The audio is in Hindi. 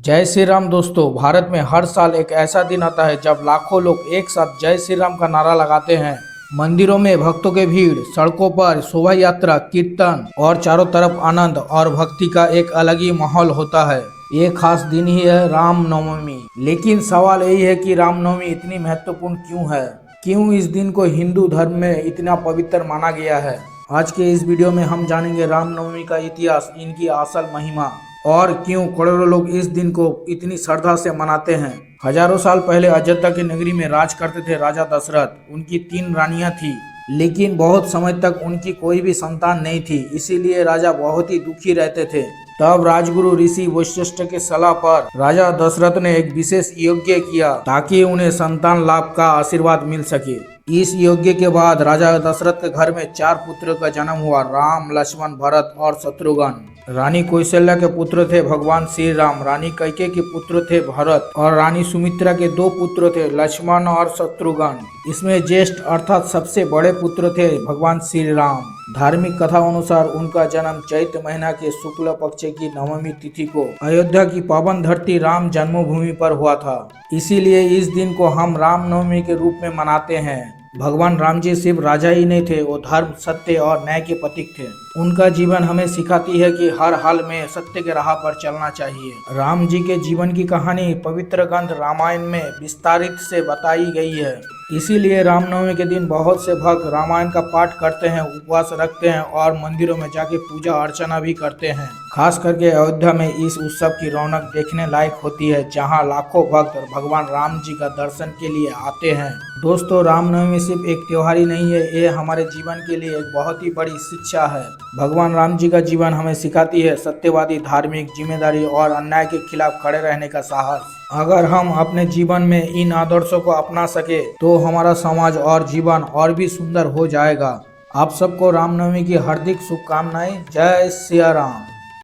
जय श्री राम दोस्तों। भारत में हर साल एक ऐसा दिन आता है जब लाखों लोग एक साथ जय श्री राम का नारा लगाते हैं। मंदिरों में भक्तों की भीड़, सड़कों पर शोभा यात्रा, कीर्तन और चारों तरफ आनंद और भक्ति का एक अलग ही माहौल होता है। ये खास दिन ही है रामनवमी। लेकिन सवाल यही है कि रामनवमी इतनी महत्वपूर्ण क्यों है? क्यों इस दिन को हिंदू धर्म में इतना पवित्र माना गया है? आज के इस वीडियो में हम जानेंगे रामनवमी का इतिहास, इनकी असल महिमा और क्यों करोड़ों लोग इस दिन को इतनी श्रद्धा से मनाते हैं। हजारों साल पहले अयोध्या की नगरी में राज करते थे राजा दशरथ। उनकी 3 रानियां थी, लेकिन बहुत समय तक उनकी कोई भी संतान नहीं थी। इसीलिए राजा बहुत ही दुखी रहते थे। तब राजगुरु ऋषि वशिष्ठ के सलाह पर राजा दशरथ ने एक विशेष यज्ञ किया ताकि उन्हें संतान लाभ का आशीर्वाद मिल सके। इस यज्ञ के बाद राजा दशरथ के घर में 4 पुत्रों का जन्म हुआ, राम, लक्ष्मण, भरत और शत्रुघ्न। रानी कौशल्या के पुत्र थे भगवान श्री राम, रानी कैकेयी के पुत्र थे भरत और रानी सुमित्रा के 2 पुत्र थे, लक्ष्मण और शत्रुघ्न। इसमें ज्येष्ठ अर्थात सबसे बड़े पुत्र थे भगवान श्री राम। धार्मिक कथा अनुसार उनका जन्म चैत्र महीना के शुक्ल पक्ष की नवमी तिथि को अयोध्या की पावन धरती राम जन्मभूमि पर हुआ था। इसीलिए इस दिन को हम रामनवमी के रूप में मनाते हैं। भगवान राम जी सिर्फ राजा ही नहीं थे, वो धर्म, सत्य और न्याय के प्रतीक थे। उनका जीवन हमें सिखाती है कि हर हाल में सत्य के राह पर चलना चाहिए। राम जी के जीवन की कहानी पवित्र ग्रंथ रामायण में विस्तारित से बताई गई है। इसीलिए रामनवमी के दिन बहुत से भक्त रामायण का पाठ करते हैं, उपवास रखते हैं और मंदिरों में जाके पूजा अर्चना भी करते हैं। खास करके अयोध्या में इस उत्सव की रौनक देखने लायक होती है, जहां लाखों भक्त भगवान राम जी का दर्शन के लिए आते हैं। दोस्तों, रामनवमी सिर्फ एक त्योहार ही नहीं है, ये हमारे जीवन के लिए एक बहुत ही बड़ी शिक्षा है। भगवान राम जी का जीवन हमें सिखाती है सत्यवादी, धार्मिक, जिम्मेदारी और अन्याय के खिलाफ खड़े रहने का साहस। अगर हम अपने जीवन में इन आदर्शों को अपना सके तो हमारा समाज और जीवन और भी सुंदर हो जाएगा। आप सबको रामनवमी की हार्दिक शुभकामनाएं। जय सिया राम।